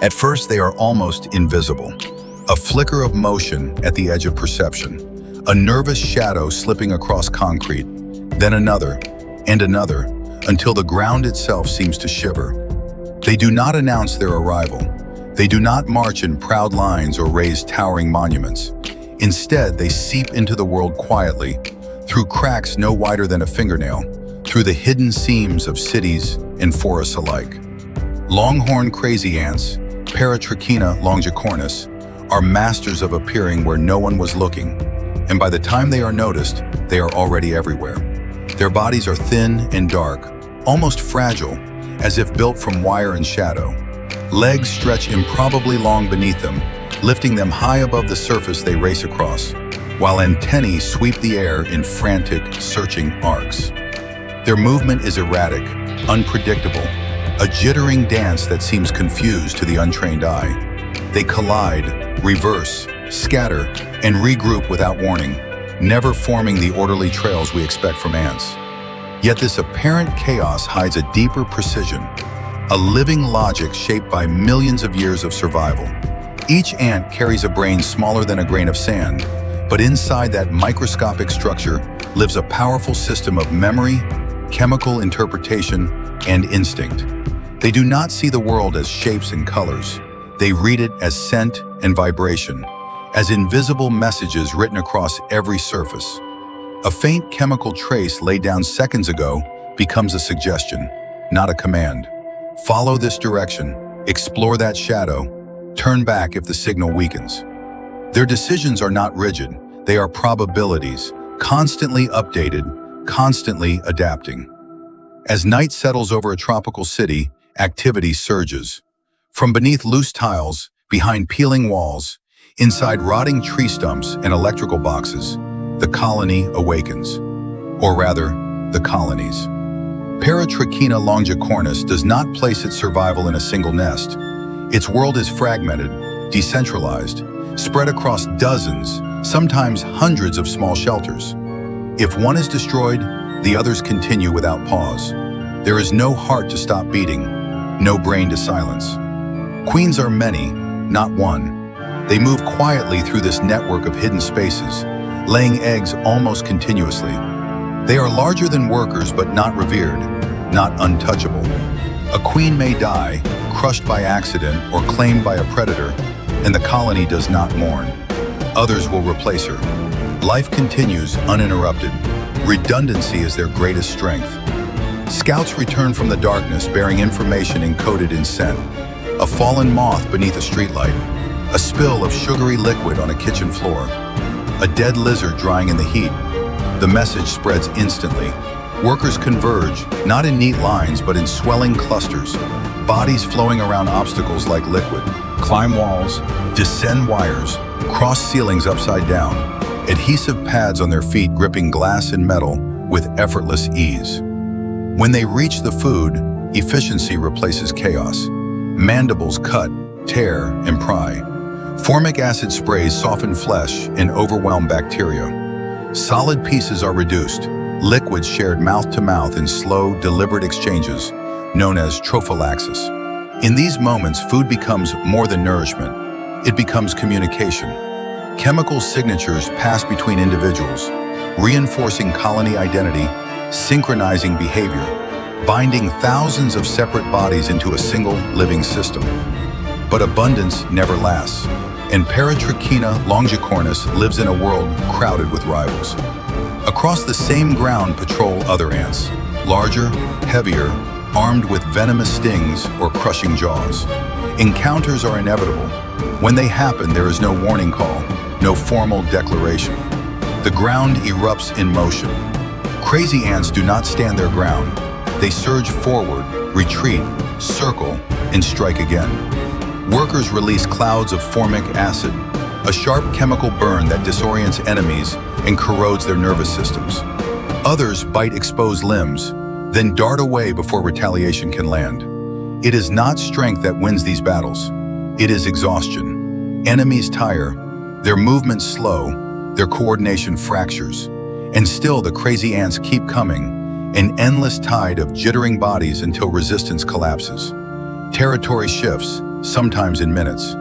At first, they are almost invisible. A flicker of motion at the edge of perception, a nervous shadow slipping across concrete, then another and another, until the ground itself seems to shiver. They do not announce their arrival. They do not march in proud lines or raise towering monuments. Instead, they seep into the world quietly, through cracks no wider than a fingernail, through the hidden seams of cities and forests alike. Longhorn crazy ants, Paratrechina longicornis, are masters of appearing where no one was looking, and by the time they are noticed, they are already everywhere. Their bodies are thin and dark, almost fragile, as if built from wire and shadow. Legs stretch improbably long beneath them, lifting them high above the surface they race across, while antennae sweep the air in frantic, searching arcs. Their movement is erratic, unpredictable, a jittering dance that seems confused to the untrained eye. They collide, reverse, scatter, and regroup without warning, never forming the orderly trails we expect from ants. Yet this apparent chaos hides a deeper precision, a living logic shaped by millions of years of survival. Each ant carries a brain smaller than a grain of sand, but inside that microscopic structure lives a powerful system of memory, chemical interpretation, and instinct. They do not see the world as shapes and colors. They read it as scent and vibration, as invisible messages written across every surface. A faint chemical trace laid down seconds ago becomes a suggestion, not a command. Follow this direction, explore that shadow, turn back if the signal weakens. Their decisions are not rigid, they are probabilities, constantly updated, constantly adapting. As night settles over a tropical city, activity surges. From beneath loose tiles, behind peeling walls, inside rotting tree stumps and electrical boxes, the colony awakens. Or rather, the colonies. Paratrechina longicornis does not place its survival in a single nest. Its world is fragmented, decentralized, spread across dozens, sometimes hundreds of small shelters. If one is destroyed, the others continue without pause. There is no heart to stop beating, no brain to silence. Queens are many, not one. They move quietly through this network of hidden spaces, laying eggs almost continuously. They are larger than workers but not revered, not untouchable. A queen may die, crushed by accident or claimed by a predator, and the colony does not mourn. Others will replace her. Life continues uninterrupted. Redundancy is their greatest strength. Scouts return from the darkness bearing information encoded in scent. A fallen moth beneath a streetlight, a spill of sugary liquid on a kitchen floor, a dead lizard drying in the heat. The message spreads instantly. Workers converge, not in neat lines, but in swelling clusters, bodies flowing around obstacles like liquid, climb walls, descend wires, cross ceilings upside down, adhesive pads on their feet gripping glass and metal with effortless ease. When they reach the food, efficiency replaces chaos. Mandibles cut, tear, and pry. Formic acid sprays soften flesh and overwhelm bacteria. Solid pieces are reduced, liquids shared mouth to mouth in slow, deliberate exchanges, known as trophallaxis. In these moments, food becomes more than nourishment. It becomes communication. Chemical signatures pass between individuals, reinforcing colony identity, synchronizing behavior, binding thousands of separate bodies into a single living system. But abundance never lasts, and Paratrechina longicornis lives in a world crowded with rivals. Across the same ground patrol other ants, larger, heavier, armed with venomous stings or crushing jaws. Encounters are inevitable. When they happen, there is no warning call, no formal declaration. The ground erupts in motion. Crazy ants do not stand their ground. They surge forward, retreat, circle, and strike again. Workers release clouds of formic acid, a sharp chemical burn that disorients enemies and corrodes their nervous systems. Others bite exposed limbs, then dart away before retaliation can land. It is not strength that wins these battles. It is exhaustion. Enemies tire, their movements slow, their coordination fractures. And still the crazy ants keep coming, an endless tide of jittering bodies until resistance collapses. Territory shifts, sometimes in minutes.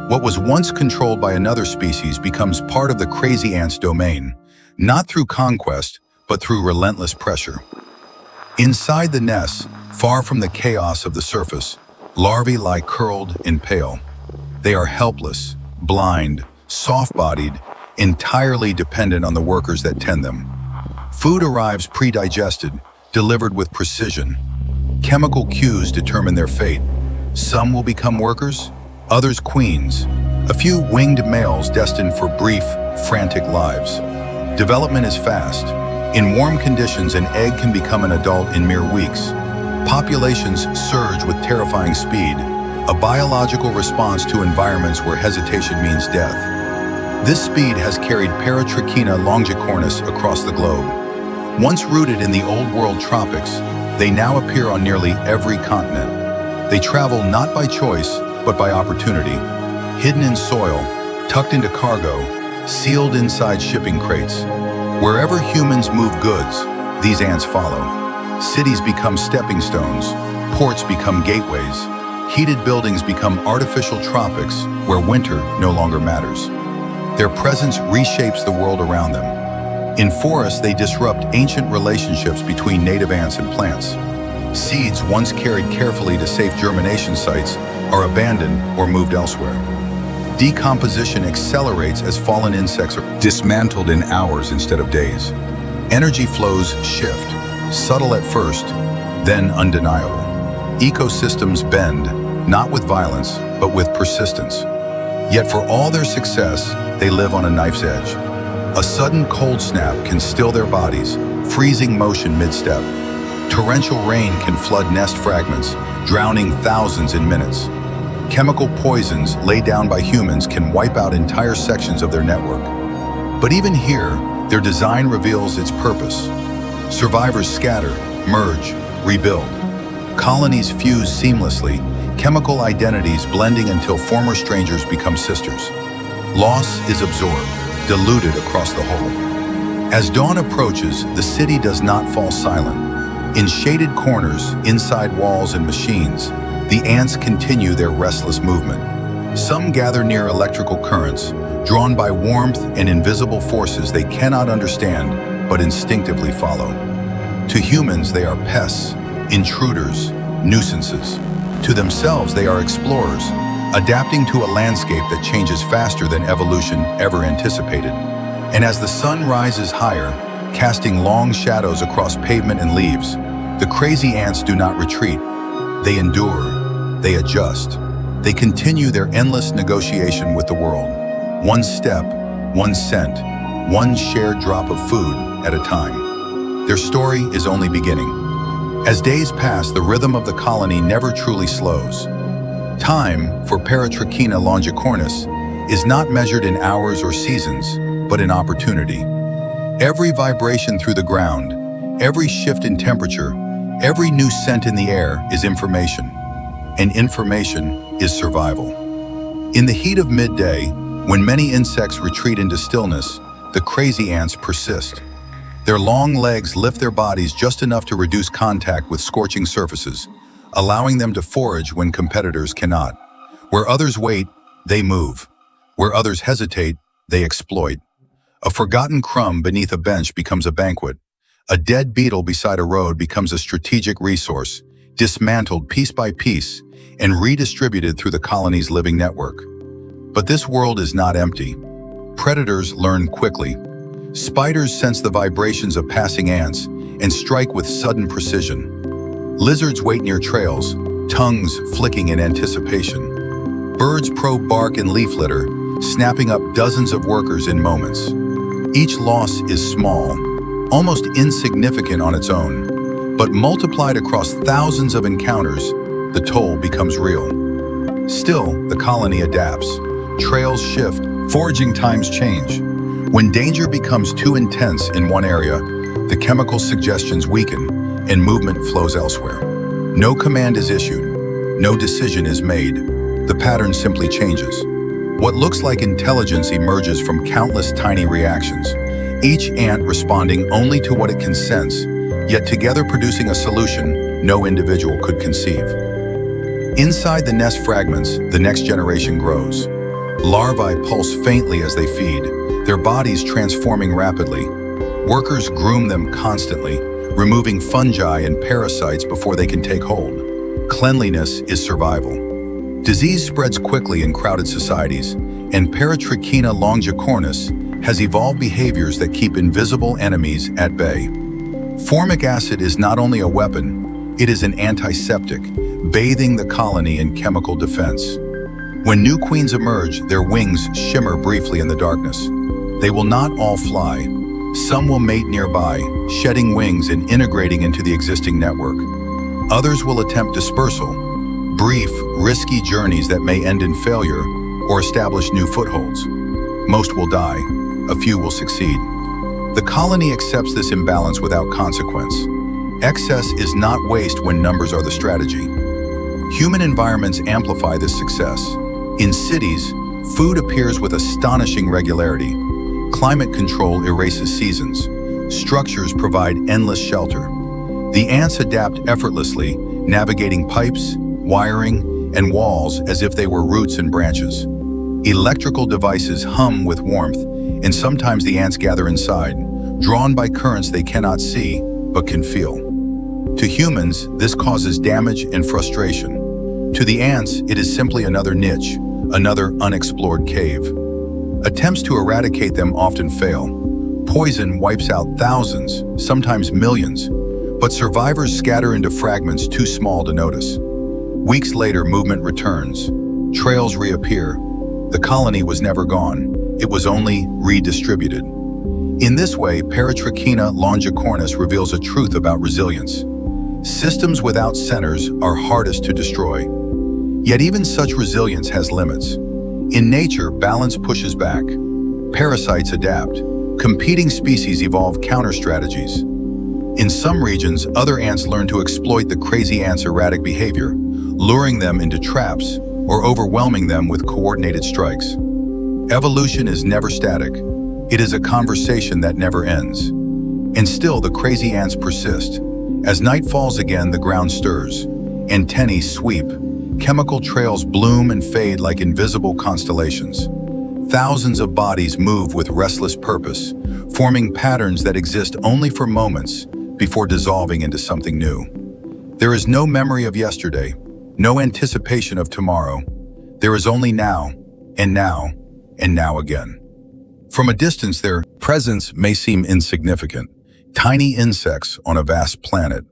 What was once controlled by another species becomes part of the crazy ant's domain, not through conquest, but through relentless pressure. Inside the nest, far from the chaos of the surface, larvae lie curled and pale. They are helpless, blind, soft-bodied, entirely dependent on the workers that tend them. Food arrives pre-digested, delivered with precision. Chemical cues determine their fate. Some will become workers, others queens, a few winged males destined for brief, frantic lives. Development is fast. In warm conditions, an egg can become an adult in mere weeks. Populations surge with terrifying speed, a biological response to environments where hesitation means death. This speed has carried Paratrechina longicornis across the globe. Once rooted in the old world tropics, they now appear on nearly every continent. They travel not by choice, but by opportunity. Hidden in soil, tucked into cargo, sealed inside shipping crates. Wherever humans move goods, these ants follow. Cities become stepping stones, ports become gateways, heated buildings become artificial tropics where winter no longer matters. Their presence reshapes the world around them. In forests, they disrupt ancient relationships between native ants and plants. Seeds once carried carefully to safe germination sites are abandoned or moved elsewhere. Decomposition accelerates as fallen insects are dismantled in hours instead of days. Energy flows shift, subtle at first, then undeniable. Ecosystems bend, not with violence, but with persistence. Yet for all their success, they live on a knife's edge. A sudden cold snap can still their bodies, freezing motion mid-step. Torrential rain can flood nest fragments, drowning thousands in minutes. Chemical poisons laid down by humans can wipe out entire sections of their network. But even here, their design reveals its purpose. Survivors scatter, merge, rebuild. Colonies fuse seamlessly, chemical identities blending until former strangers become sisters. Loss is absorbed, diluted across the whole. As dawn approaches, the city does not fall silent. In shaded corners, inside walls and machines, the ants continue their restless movement. Some gather near electrical currents, drawn by warmth and invisible forces they cannot understand, but instinctively follow. To humans, they are pests, intruders, nuisances. To themselves, they are explorers, adapting to a landscape that changes faster than evolution ever anticipated. And as the sun rises higher, casting long shadows across pavement and leaves, the crazy ants do not retreat. They endure, they adjust, they continue their endless negotiation with the world. One step, one scent, one shared drop of food at a time. Their story is only beginning. As days pass, the rhythm of the colony never truly slows. Time, for Paratrechina longicornis, is not measured in hours or seasons, but in opportunity. Every vibration through the ground, every shift in temperature, every new scent in the air is information. And information is survival. In the heat of midday, when many insects retreat into stillness, the crazy ants persist. Their long legs lift their bodies just enough to reduce contact with scorching surfaces, allowing them to forage when competitors cannot. Where others wait, they move. Where others hesitate, they exploit. A forgotten crumb beneath a bench becomes a banquet. A dead beetle beside a road becomes a strategic resource, dismantled piece by piece and redistributed through the colony's living network. But this world is not empty. Predators learn quickly. Spiders sense the vibrations of passing ants and strike with sudden precision. Lizards wait near trails, tongues flicking in anticipation. Birds probe bark and leaf litter, snapping up dozens of workers in moments. Each loss is small, almost insignificant on its own, but multiplied across thousands of encounters, the toll becomes real. Still, the colony adapts. Trails shift, foraging times change. When danger becomes too intense in one area, the chemical suggestions weaken and movement flows elsewhere. No command is issued, no decision is made. The pattern simply changes. What looks like intelligence emerges from countless tiny reactions, each ant responding only to what it can sense, yet together producing a solution no individual could conceive. Inside the nest fragments, the next generation grows. Larvae pulse faintly as they feed, their bodies transforming rapidly. Workers groom them constantly, removing fungi and parasites before they can take hold. Cleanliness is survival. Disease spreads quickly in crowded societies, and Paratrechina longicornis has evolved behaviors that keep invisible enemies at bay. Formic acid is not only a weapon, it is an antiseptic, bathing the colony in chemical defense. When new queens emerge, their wings shimmer briefly in the darkness. They will not all fly. Some will mate nearby, shedding wings and integrating into the existing network. Others will attempt dispersal, brief, risky journeys that may end in failure or establish new footholds. Most will die, a few will succeed. The colony accepts this imbalance without consequence. Excess is not waste when numbers are the strategy. Human environments amplify this success. In cities, food appears with astonishing regularity. Climate control erases seasons. Structures provide endless shelter. The ants adapt effortlessly, navigating pipes, wiring, and walls as if they were roots and branches. Electrical devices hum with warmth, and sometimes the ants gather inside, drawn by currents they cannot see but can feel. To humans, this causes damage and frustration. To the ants, it is simply another niche, another unexplored cave. Attempts to eradicate them often fail. Poison wipes out thousands, sometimes millions, but survivors scatter into fragments too small to notice. Weeks later, movement returns. Trails reappear. The colony was never gone. It was only redistributed. In this way, Paratrechina longicornis reveals a truth about resilience. Systems without centers are hardest to destroy. Yet even such resilience has limits. In nature, balance pushes back. Parasites adapt. Competing species evolve counter-strategies. In some regions, other ants learn to exploit the crazy ant's erratic behavior, luring them into traps or overwhelming them with coordinated strikes. Evolution is never static. It is a conversation that never ends. And still, the crazy ants persist. As night falls again, the ground stirs. Antennae sweep. Chemical trails bloom and fade like invisible constellations. Thousands of bodies move with restless purpose, forming patterns that exist only for moments before dissolving into something new. There is no memory of yesterday, no anticipation of tomorrow. There is only now, and now, and now again. From a distance, their presence may seem insignificant, tiny insects on a vast planet.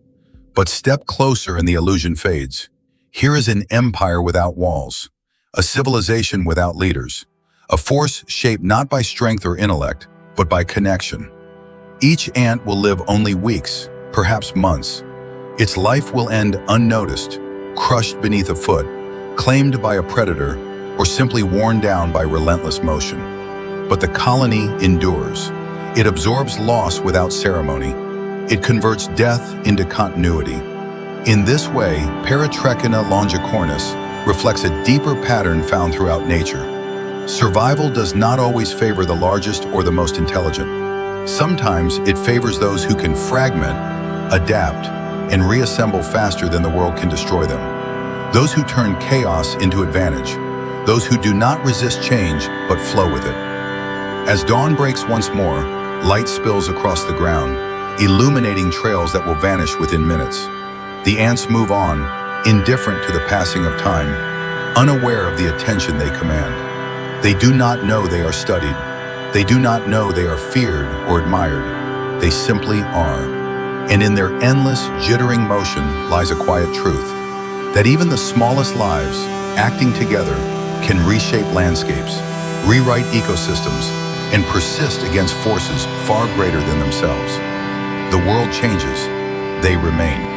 But step closer and the illusion fades. Here is an empire without walls, a civilization without leaders, a force shaped not by strength or intellect, but by connection. Each ant will live only weeks, perhaps months. Its life will end unnoticed, crushed beneath a foot, claimed by a predator, or simply worn down by relentless motion. But the colony endures. It absorbs loss without ceremony. It converts death into continuity. In this way, Paratrechina longicornis reflects a deeper pattern found throughout nature. Survival does not always favor the largest or the most intelligent. Sometimes it favors those who can fragment, adapt, and reassemble faster than the world can destroy them. Those who turn chaos into advantage. Those who do not resist change, but flow with it. As dawn breaks once more, light spills across the ground, illuminating trails that will vanish within minutes. The ants move on, indifferent to the passing of time, unaware of the attention they command. They do not know they are studied. They do not know they are feared or admired. They simply are. And in their endless, jittering motion lies a quiet truth, that even the smallest lives, acting together, can reshape landscapes, rewrite ecosystems, and persist against forces far greater than themselves. The world changes, they remain.